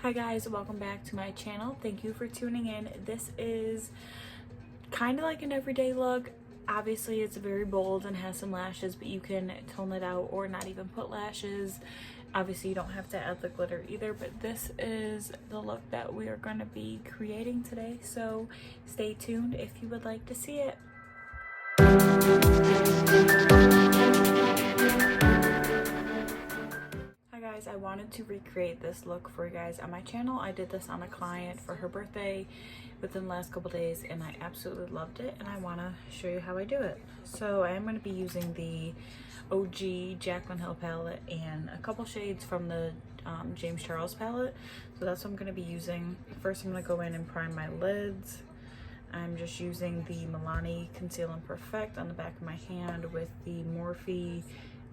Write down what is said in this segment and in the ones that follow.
Hi guys, welcome back to my channel. Thank you for tuning in. This is kind of like an everyday look. Obviously it's very bold and has some lashes, but you can tone it out or not even put lashes. Obviously you don't have to add the glitter either, but this is the look that we are going to be creating today. So stay tuned if you would like to see it. I wanted to recreate this look for you guys on my channel. I did this on a client for her birthday within the last couple days and I absolutely loved it, and I want to show you how I do it. So I am going to be using the OG Jaclyn Hill palette and a couple shades from the James Charles palette. So that's what I'm going to be using. First I'm going to go in and prime my lids. I'm just using the Milani Conceal and Perfect on the back of my hand with the Morphe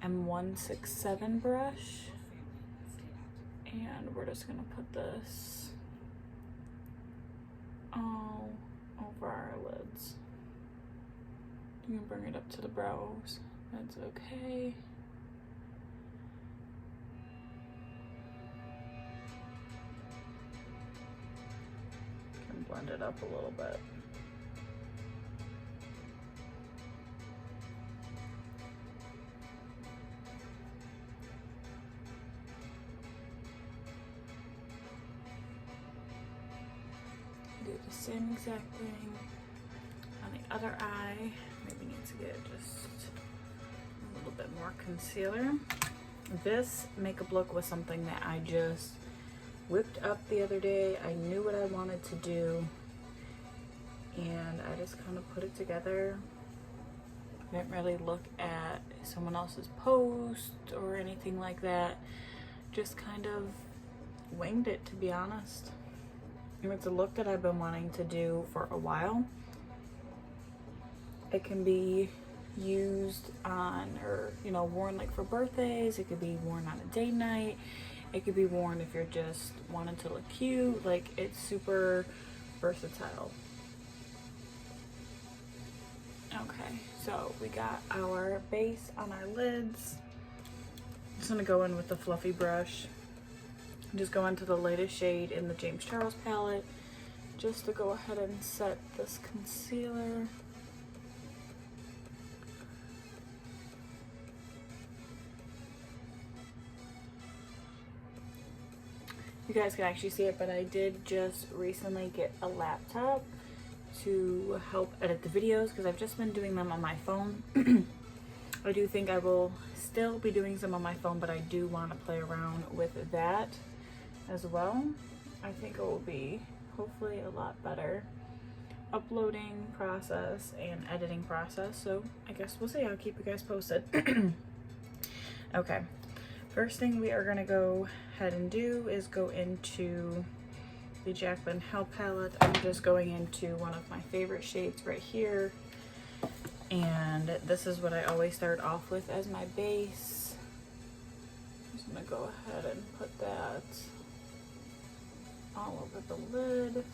M167 brush. And we're just gonna put this all over our lids. You can bring it up to the brows. That's okay. Can blend it up a little bit. Do the same exact thing on the other eye. Maybe need to get just a little bit more concealer. This makeup look was something that I just whipped up the other day. I knew what I wanted to do and I just kind of put it together. I didn't really look at someone else's post or anything like that. Just kind of winged it, to be honest. It's a look that I've been wanting to do for a while. It can be used on, or worn like for birthdays. It could be worn on a date night. It could be worn if you're just wanting to look cute. Like, it's super versatile. Okay, so we got our base on our lids. I'm just gonna go in with the fluffy brush. Just go into the latest shade in the James Charles palette just to go ahead and set this concealer. You guys can actually see it, but I did just recently get a laptop to help edit the videos because I've just been doing them on my phone. I do think I will still be doing some on my phone, but I do want to play around with that as well. I think it will be hopefully a lot better uploading process and editing process, so I guess we'll see. I'll keep you guys posted. Okay, first thing we are going to go ahead and do is go into the Jaclyn Hill palette. I'm just going into one of my favorite shades right here, and this is what I always start off with as my base. I'm just going to go ahead and put that all over the lid.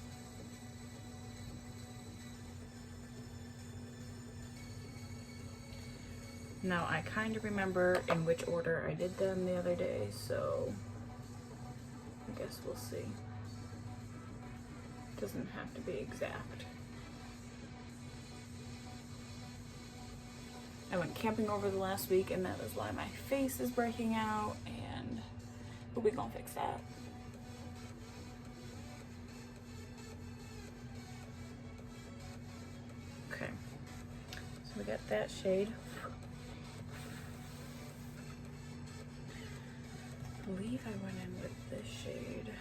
Now I kind of remember in which order I did them the other day, so I guess we'll see. Doesn't have to be exact. I went camping over the last week and that is why my face is breaking out, but we gonna fix that. Okay, so we got that shade. I believe I went in with this shade.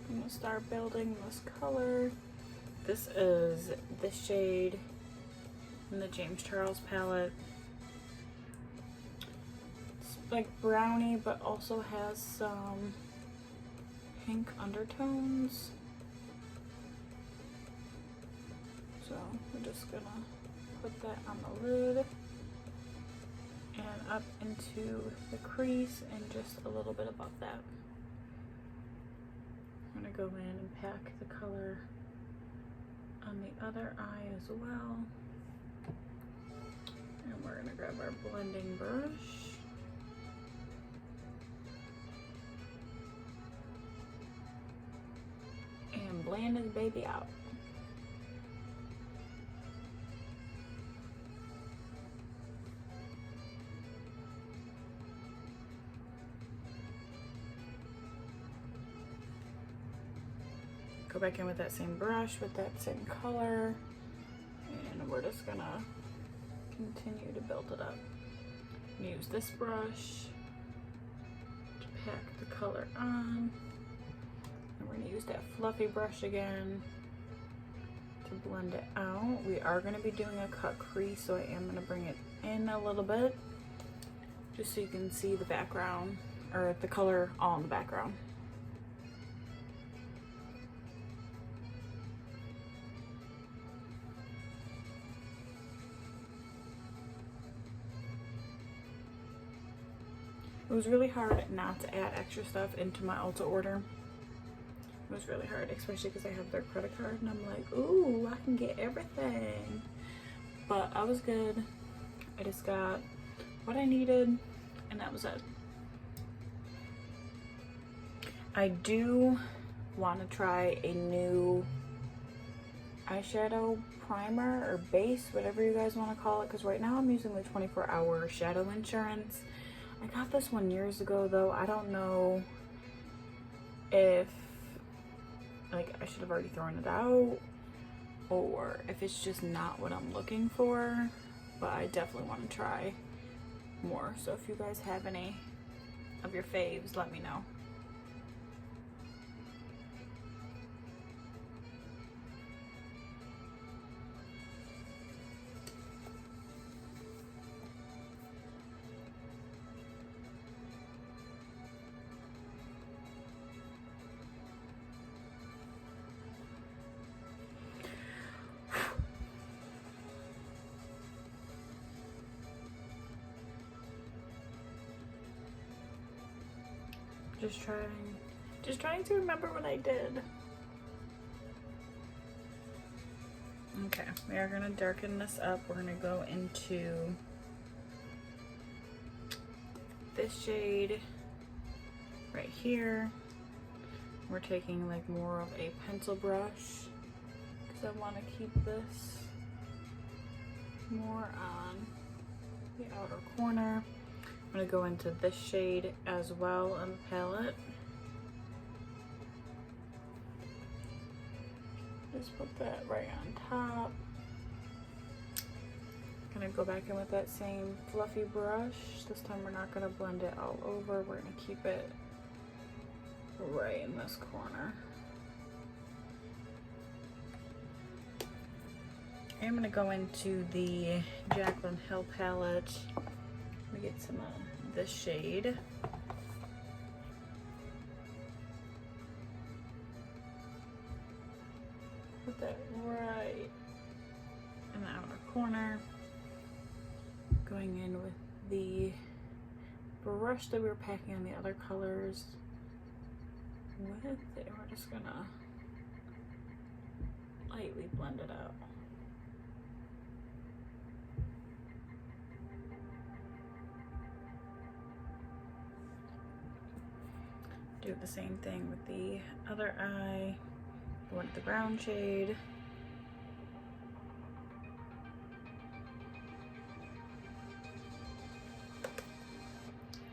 I'm gonna start building this color. This is this shade in the James Charles palette. Like brownie, but also has some pink undertones. So we're just gonna put that on the lid and up into the crease and just a little bit above that. I'm gonna go in and pack the color on the other eye as well. And we're gonna grab our blending brush. And blend this baby out. Go back in with that same brush with that same color, and we're just gonna continue to build it up. Use this brush to pack the color on, and we're gonna use that fluffy brush again to blend it out. We are gonna be doing a cut crease, so I am gonna bring it in a little bit just so you can see the background, or the color all in the background. It was really hard not to add extra stuff into my Ulta order. It was really hard, especially because I have their credit card and I'm like, ooh, I can get everything. But I was good. I just got what I needed and that was it. I do want to try a new eyeshadow primer or base, whatever you guys want to call it, because right now I'm using the 24-hour shadow insurance. I got this one years ago though. I don't know if like I should have already thrown it out or if it's just not what I'm looking for, but I definitely want to try more. So if you guys have any of your faves, let me know. Just trying to remember what I did. Okay, we are gonna darken this up. We're gonna go into this shade right here. We're taking like more of a pencil brush because I want to keep this more on the outer corner. I'm gonna go into this shade as well on the palette. Just put that right on top. Gonna go back in with that same fluffy brush. This time we're not gonna blend it all over. We're gonna keep it right in this corner. I'm gonna go into the Jaclyn Hill palette. Let me get some of this shade. Put that right in the outer corner. Going in with the brush that we were packing on the other colors with it. We're just gonna lightly blend it out. Do the same thing with the other eye. Go into the brown shade.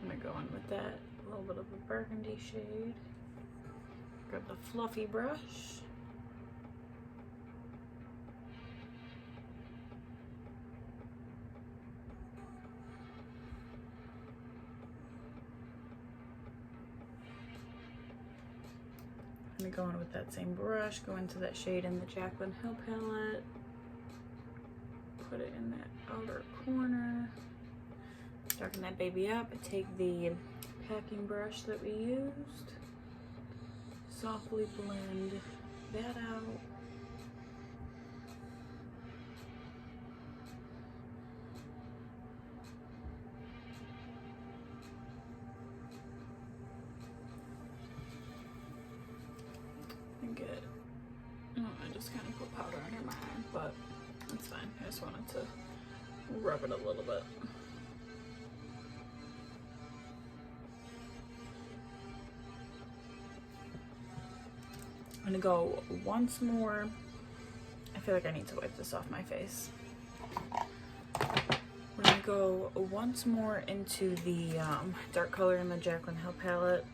I'm gonna go in with that little bit of a burgundy shade. Grab the fluffy brush. I'm gonna go in with that same brush, go into that shade in the Jaclyn Hill palette, put it in that outer corner, darken that baby up, and take the packing brush that we used, softly blend that out. just kind of put powder under my eye, but it's fine. I just wanted to rub it a little bit. I'm gonna go once more. I feel like I need to wipe this off my face. We're gonna go once more into the dark color in the Jaclyn Hill palette.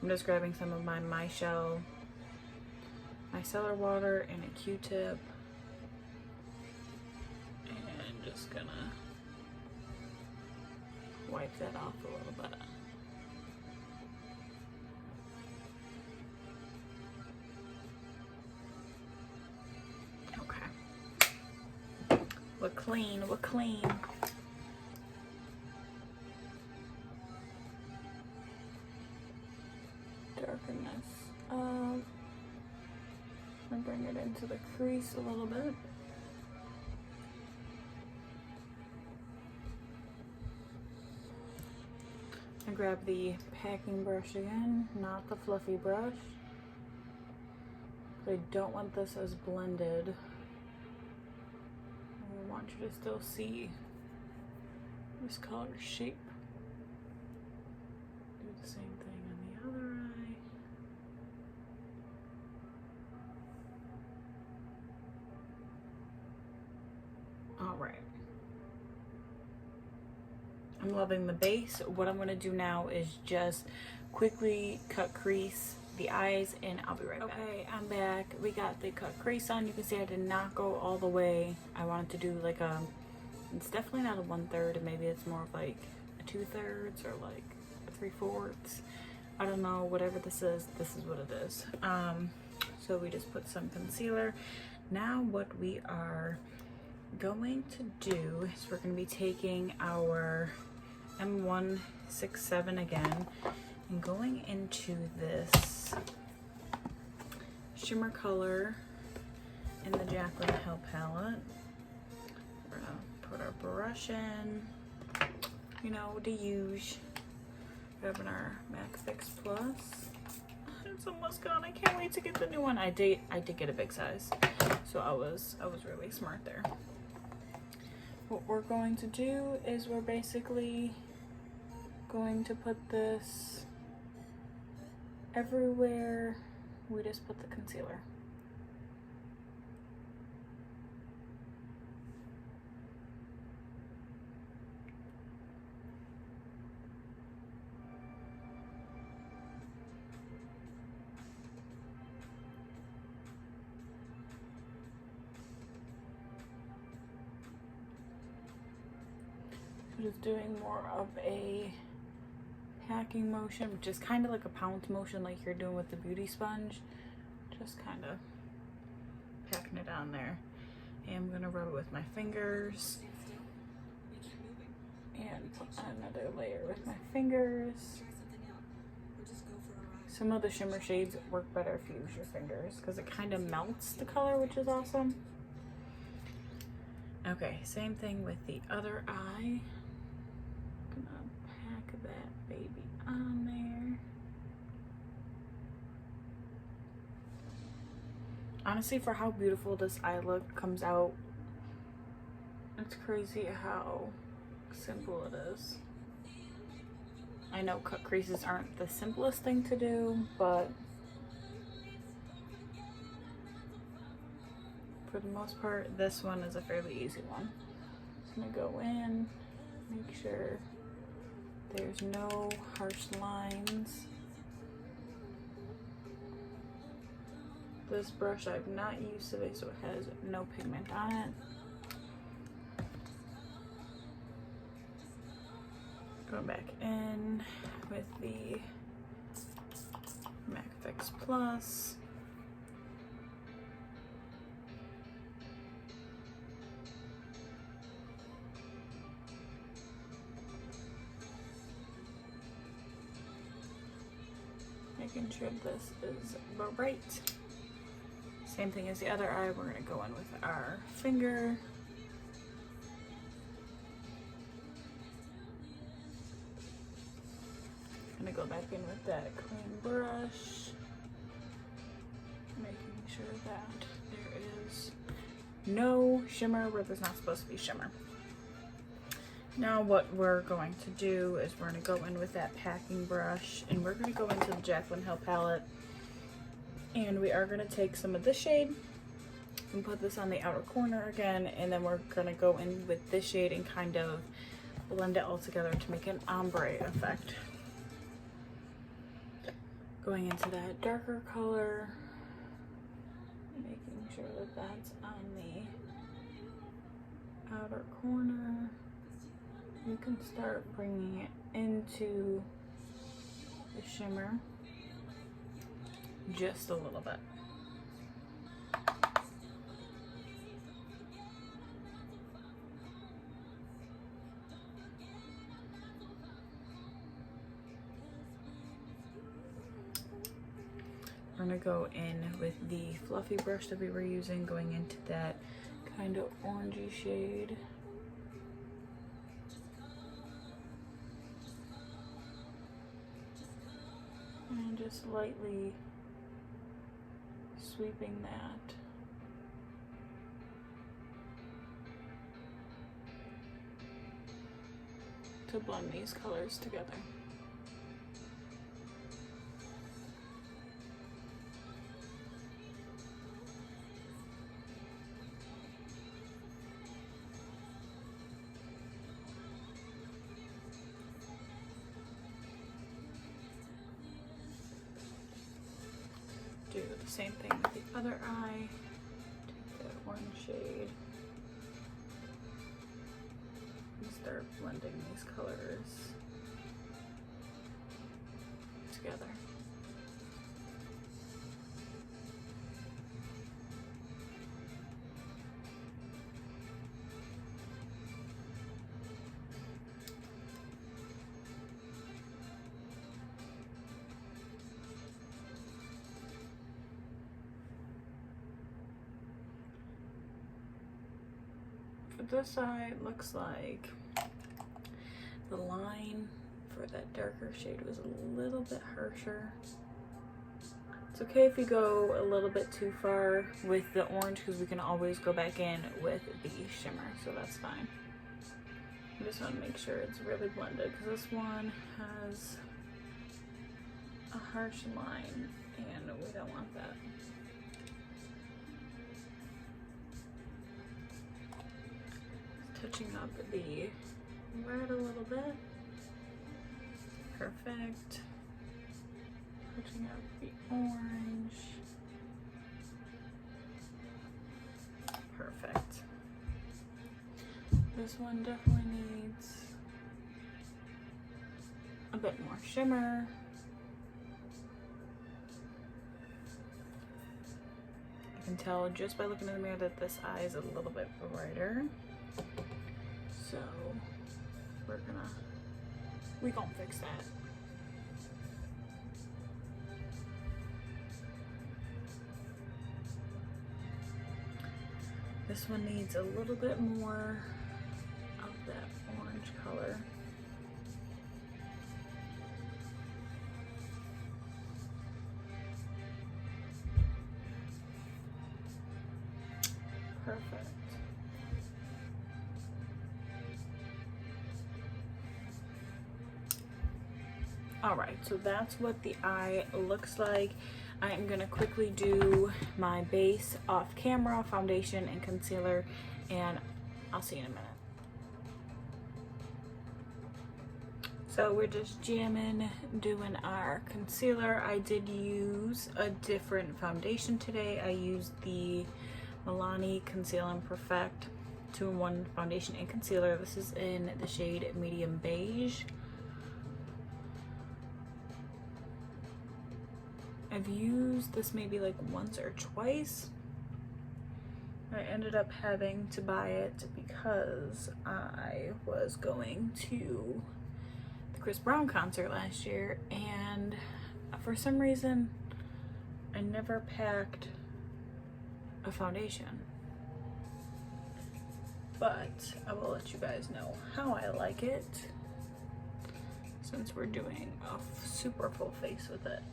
I'm just grabbing some of my Mychelle micellar water and a Q-tip, and just gonna wipe that off a little bit. We're clean, we're clean. Darken this up. And bring it into the crease a little bit. And grab the packing brush again, not the fluffy brush. I don't want this as blended. I want you to still see this color shape. Do the same thing on the other eye. All right. I'm loving the base. What I'm gonna do now is just quickly cut crease the eyes, and I'll be right back. Okay, I'm back. We got the cut crease on. You can see I did not go all the way. I wanted to do like a, it's definitely not a 1/3, maybe it's more of like a 2/3 or like a 3/4. I don't know, whatever this is what it is. So we just put some concealer. Now what we are going to do is we're going to be taking our M167 again and going into this shimmer color in the Jaclyn Hill palette. We're gonna put our brush in, you know, the usual. Grabbing our MAC Fix Plus. It's almost gone. I can't wait to get the new one. I did get a big size, so I was really smart there. What we're going to do is we're basically going to put this everywhere we just put the concealer. Just doing more of a packing motion, which is kind of like a pounce motion like you're doing with the beauty sponge. Just kind of packing it on there. And I'm going to rub it with my fingers. And put another layer with my fingers. Some of the shimmer shades work better if you use your fingers because it kind of melts the color, which is awesome. Okay, same thing with the other eye. Gonna pack that baby on there. Honestly, for how beautiful this eye look comes out, it's crazy how simple it is. I know cut creases aren't the simplest thing to do, but for the most part, this one is a fairly easy one. I'm gonna go in, make sure there's no harsh lines. This brush I've not used today, so it has no pigment on it. Going back in with the MAC Fix Plus. Making sure this is right. Same thing as the other eye, we're gonna go in with our finger. Gonna go back in with that clean brush. sure that there is no shimmer where there's not supposed to be shimmer. Now what we're going to do is we're going to go in with that packing brush, and we're going to go into the Jaclyn Hill palette, and we are going to take some of this shade and put this on the outer corner again, and then we're going to go in with this shade and kind of blend it all together to make an ombre effect. Going into that darker color, making sure that that's on the outer corner. You can start bringing it into the shimmer just a little bit. We're gonna go in with the fluffy brush that we were using, going into that kind of orangey shade. And just lightly sweeping that. To blend these colors together. Do the same thing with the other eye. Take that one shade and start blending these colors together. This side looks like the line for that darker shade was a little bit harsher. It's okay if you go a little bit too far with the orange, because we can always go back in with the shimmer, so that's fine. I just want to make sure it's really blended, because this one has a harsh line and we don't want that. Touching up the red a little bit. Perfect. Touching up the orange. Perfect. This one definitely needs a bit more shimmer. I can tell just by looking in the mirror that this eye is a little bit brighter. So we gonna fix that. This one needs a little bit more of that orange color. Perfect. Alright, so that's what the eye looks like. I am going to quickly do my base off camera, foundation and concealer, and I'll see you in a minute. So we're just jamming, doing our concealer. I did use a different foundation today. I used the Milani Perfect 2-in-1 foundation and concealer. This is in the shade medium beige. I've used this maybe like once or twice. I ended up having to buy it because I was going to the Chris Brown concert last year, and for some reason I never packed a foundation. But I will let you guys know how I like it since we're doing a super full face with it.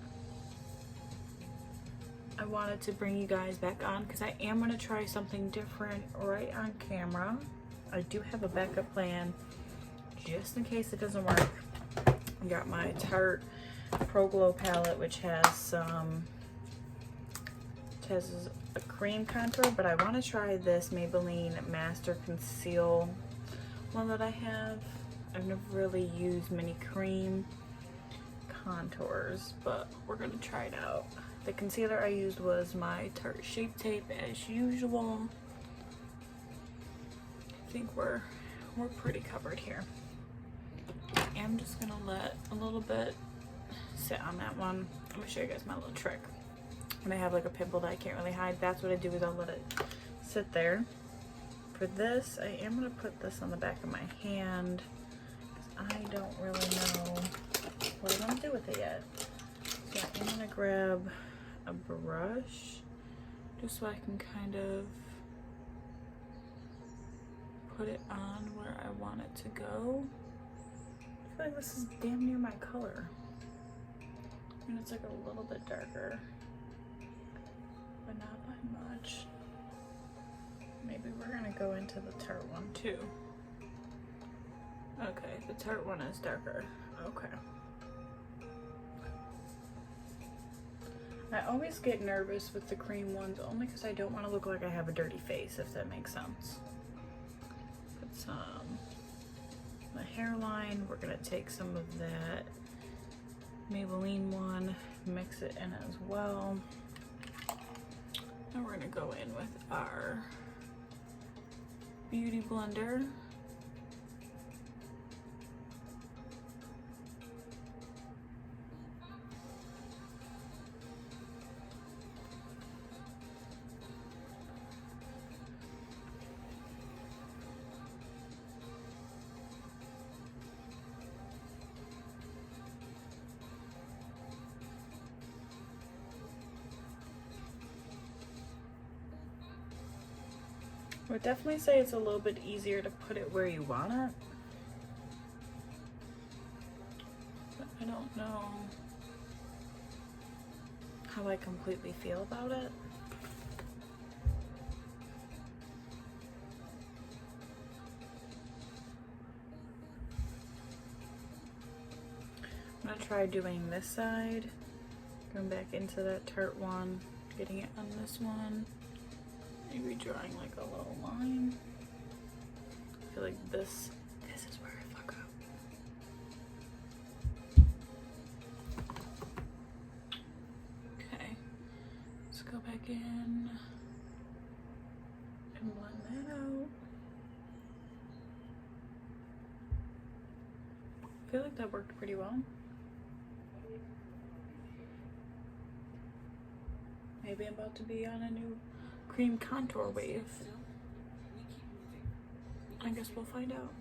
I wanted to bring you guys back on because I am going to try something different right on camera. I do have a backup plan just in case it doesn't work. I got my Tarte Pro Glow palette, which has some, it has a cream contour, but I want to try this Maybelline Master Conceal one that I have. I've never really used many cream contours, but we're gonna try it out. The concealer I used was my Tarte Shape Tape as usual. I think we're pretty covered here. I'm just gonna let a little bit sit on that one. I'm gonna show you guys my little trick. When I have like a pimple that I can't really hide, that's what I do, is I'll let it sit there. For this, I am gonna put this on the back of my hand because I don't really know what I'm gonna do with it yet. So I'm gonna grab a brush just so I can kind of put it on where I want it to go. I feel like this is damn near my color. And it's like a little bit darker, but not by much. Maybe we're gonna go into the Tarte one too. Okay, the Tarte one is darker. Okay. I always get nervous with the cream ones only because I don't want to look like I have a dirty face, if that makes sense. Put some the hairline. We're gonna take some of that Maybelline one, mix it in as well. And we're gonna go in with our beauty blender. I would definitely say it's a little bit easier to put it where you want it. But I don't know how I completely feel about it. I'm gonna try doing this side, going back into that Tarte one, getting it on this one. Maybe drawing like a little line. I feel like this is where I fuck up. Okay, let's go back in and blend that out. I feel like that worked pretty well. Maybe I'm about to be on a new cream contour wave. I guess we'll find out.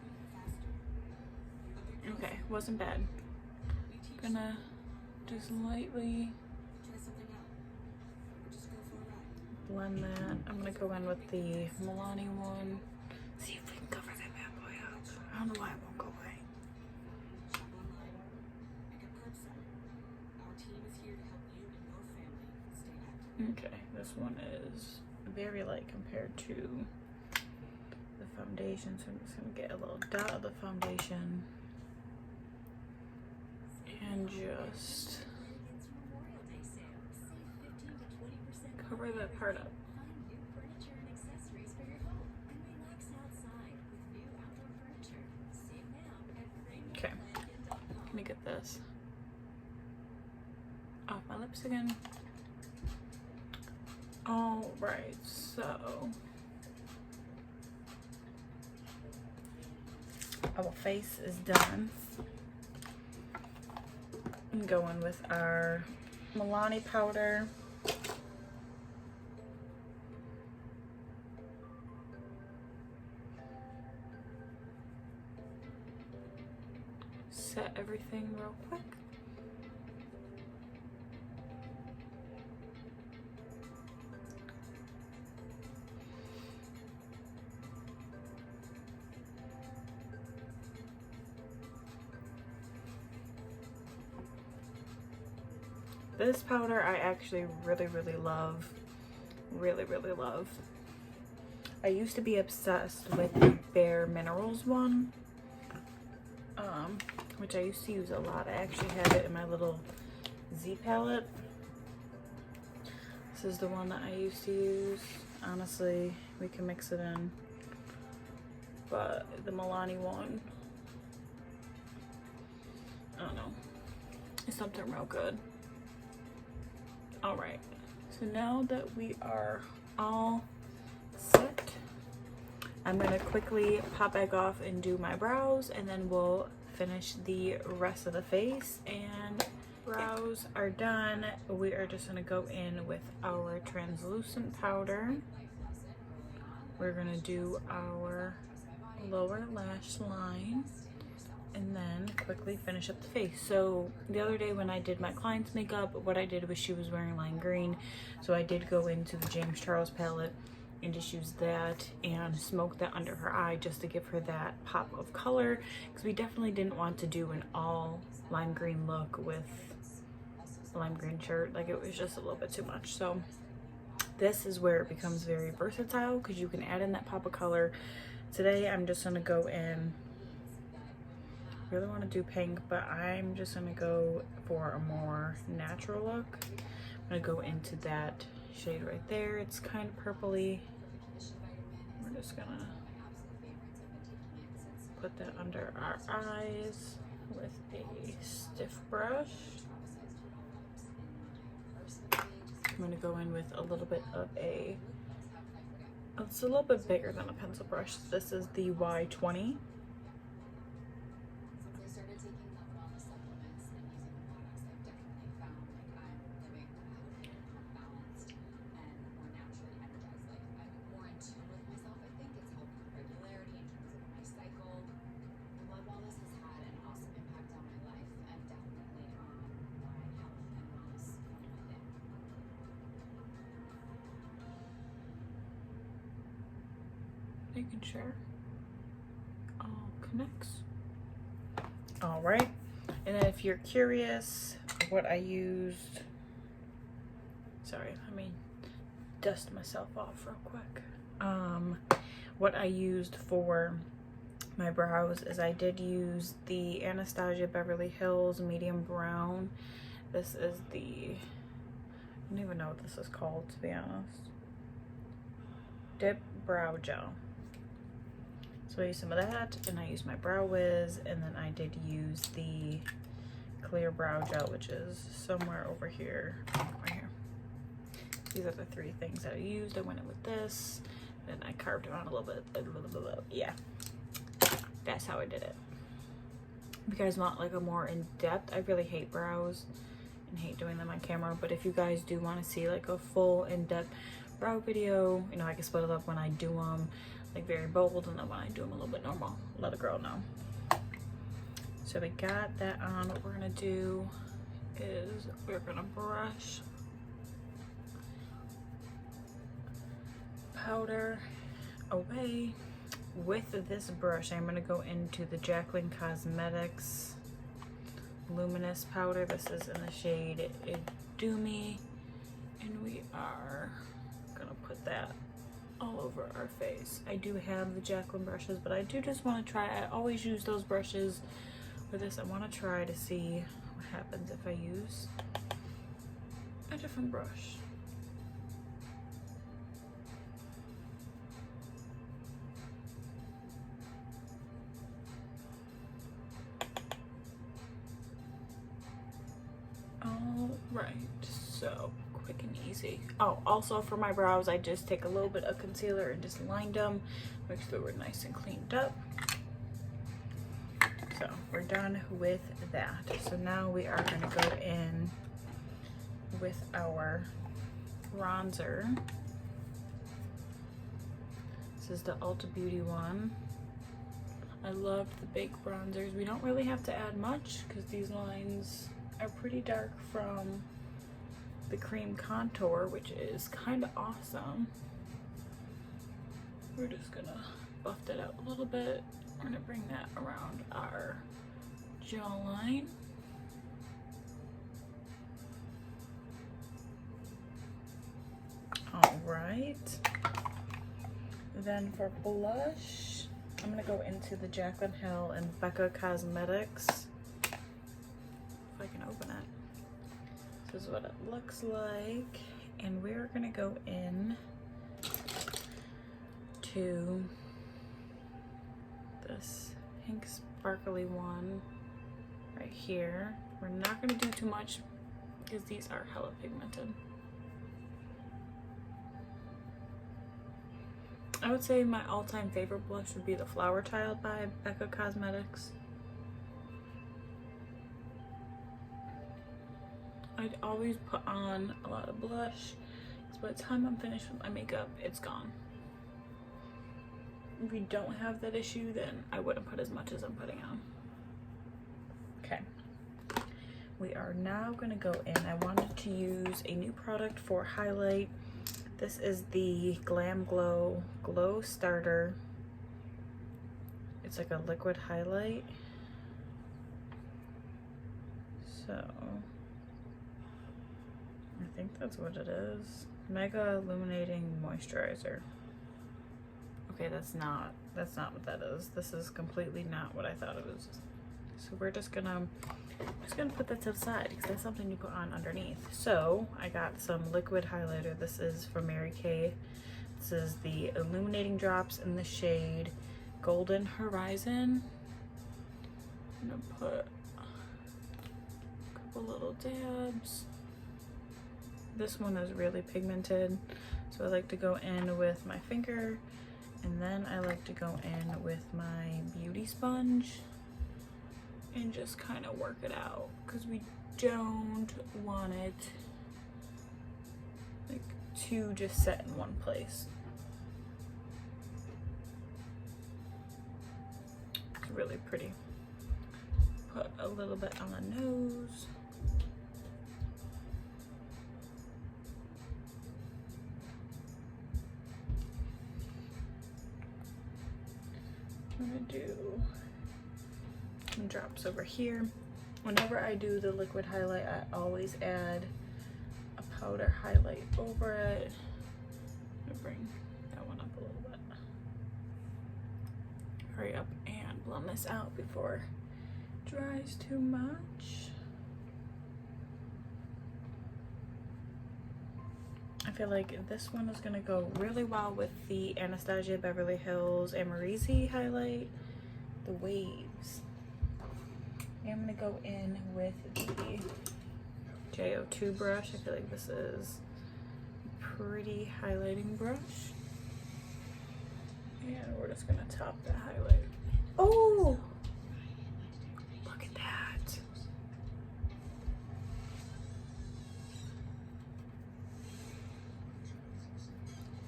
Okay, wasn't bad. Gonna just lightly blend that. I'm gonna go in with the Milani one. See if we can cover that bad boy up. I don't know why it won't go away. Okay, this one is very light compared to the foundation, so I'm just gonna get a little dot of the foundation and just cover that part up. Okay, let me get this off my lips again. All right, so our face is done. I'm going with our Milani powder. Set everything real quick. This powder I actually really love. Really love. I used to be obsessed with the Bare Minerals one, which I used to use a lot. I actually have it in my little Z palette. This is the one that I used to use. Honestly, we can mix it in, but the Milani one, I don't know, it's something real good. All right, so now that we are all set, I'm gonna quickly pop back off and do my brows, and then we'll finish the rest of the face. And brows are done. We are just gonna go in with our translucent powder. We're gonna do our lower lash line and then quickly finish up the face. So the other day when I did my client's makeup, what I did was she was wearing lime green, so I did go into the James Charles palette and just use that and smoke that under her eye just to give her that pop of color, because we definitely didn't want to do an all lime green look with a lime green shirt. Like, it was just a little bit too much. So this is where it becomes very versatile, because you can add in that pop of color. Today I'm just gonna go in, really want to do pink, but I'm just gonna go for a more natural look. I'm gonna go into that shade right there. It's kind of purpley. We're just gonna put that under our eyes with a stiff brush. I'm gonna go in with a little bit of a, it's a little bit bigger than a pencil brush. This is the Y20. Making sure all connects. All right, and then if you're curious what I used, sorry, let me dust myself off real quick. What I used for my brows is I did use the Anastasia Beverly Hills medium brown. This is the, I don't even know what this is called, to be honest. Dip Brow Gel. So I used some of that, and I used my Brow Wiz, and then I did use the clear brow gel, which is somewhere over here, right here. These are the three things that I used. I went in with this, then I carved around a little bit. Yeah, that's how I did it. If you guys want like a more in-depth, I really hate brows and hate doing them on camera, but if you guys do want to see like a full in-depth brow video, you know, I can split it up when I do them like very bold, and then when I do them a little bit normal, let a girl know. So we got that on. What we're gonna do is we're gonna brush powder away. With this brush, I'm gonna go into the Jaclyn Cosmetics Luminous Powder. This is in the shade Do Me, and we are gonna put that all over our face. I do have the Jaclyn brushes, but I do just want to try. I always use those brushes for this. I want to try to see what happens if I use a different brush. All right, so quick and easy. Oh, also for my brows, I just take a little bit of concealer and just lined them, make sure we're nice and cleaned up. So we're done with that. So now we are going to go in with our bronzer. This is the Ulta Beauty one. I love the big bronzers. We don't really have to add much because these lines are pretty dark from the cream contour, which is kind of awesome. We're just gonna buff that out a little bit. We're gonna bring that around our jawline. All right. Then for blush, I'm gonna go into the Jaclyn Hill and Becca Cosmetics. If I can open it. This is what it looks like. And we're gonna go in to this pink sparkly one right here. We're not gonna do too much because these are hella pigmented. I would say my all-time favorite blush would be the Flower Child by Becca Cosmetics. I'd always put on a lot of blush because by the time I'm finished with my makeup, it's gone. If you don't have that issue, then I wouldn't put as much as I'm putting on. Okay. We are now gonna go in. I wanted to use a new product for highlight. This is the Glam Glow Glow Starter. It's like a liquid highlight. So, I think that's what it is. Mega Illuminating Moisturizer. Okay, that's not what that is. This is completely not what I thought it was. So we're just gonna put that to the side because that's something you put on underneath. So I got some liquid highlighter. This is from Marykay. This is the Illuminating Drops in the shade Golden Horizon. I'm gonna put a couple little dabs. This one is really pigmented, so I like to go in with my finger, and then I like to go in with my beauty sponge and just kind of work it out because we don't want it like to just set in one place. It's really pretty. Put a little bit on the nose. I'm gonna do some drops over here. Whenever I do the liquid highlight, I always add a powder highlight over it. I'm gonna bring that one up a little bit. Hurry up and blend this out before it dries too much. I feel like this one is gonna go really well with the Anastasia Beverly Hills Amerzy highlight, the Waves. And I'm gonna go in with the JO2 brush. I feel like this is a pretty highlighting brush. And we're just gonna top that highlight. Oh! Look at that.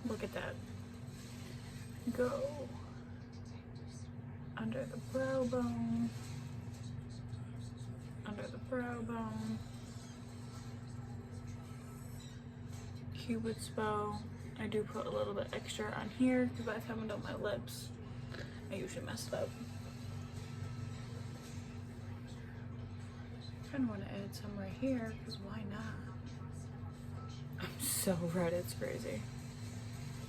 Look at that. Go under the brow bone. Under the brow bone. Cupid's bow. I do put a little bit extra on here because by the time I'm done my lips, I usually mess it up. I kind of want to add some right here because why not? I'm so red, it's crazy.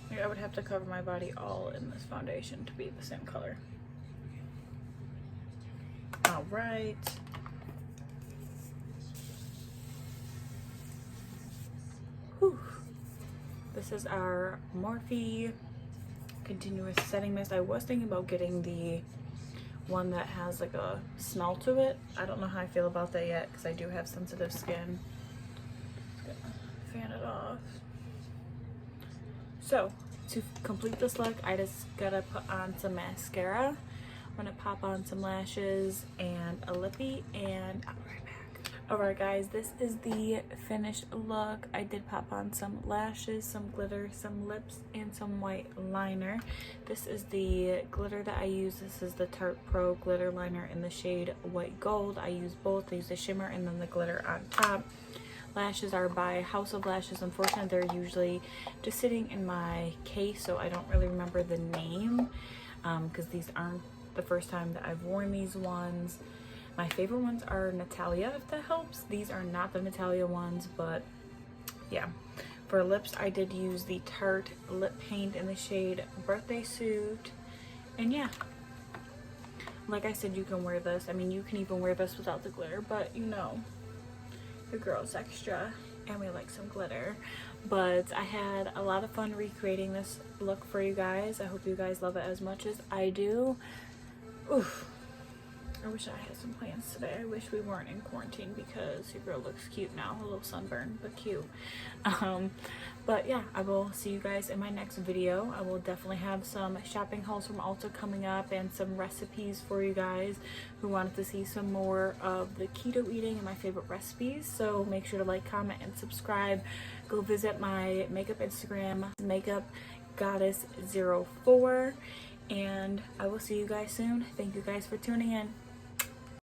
Like, I would have to cover my body all in this foundation to be the same color. All right. Whew. This is our Morphe Continuous Setting Mist. I was thinking about getting the one that has like a smell to it. I don't know how I feel about that yet because I do have sensitive skin. Just gonna fan it off. So to complete this look, I just gotta put on some mascara. I'm gonna pop on some lashes and a lippy, and I'll be right back. Alright guys, this is the finished look. I did pop on some lashes, some glitter, some lips, and some white liner. This is the glitter that I use. This is the Tarte Pro glitter liner in the shade White Gold. I use both. I use the shimmer and then the glitter on top. Lashes are by House of Lashes. Unfortunately, they're usually just sitting in my case, so I don't really remember the name because these aren't the first time that I've worn these ones. My favorite ones are Natalia, if that helps. These are not the Natalia ones, but yeah. For lips, I did use the Tarte lip paint in the shade Birthday Suit. And yeah, like I said, you can wear this. I mean, you can even wear this without the glitter, but you know, the girl's extra and we like some glitter. But I had a lot of fun recreating this look for you guys. I hope you guys love it as much as I do. Oof. I wish I had some plans today. I wish we weren't in quarantine because your girl looks cute now. A little sunburn, but cute. But yeah, I will see you guys in my next video. I will definitely have some shopping hauls from Ulta coming up and some recipes for you guys who wanted to see some more of the keto eating and my favorite recipes. So make sure to like, comment, and subscribe. Go visit my makeup Instagram, makeupgoddess04. And I will see you guys soon. Thank you guys for tuning in.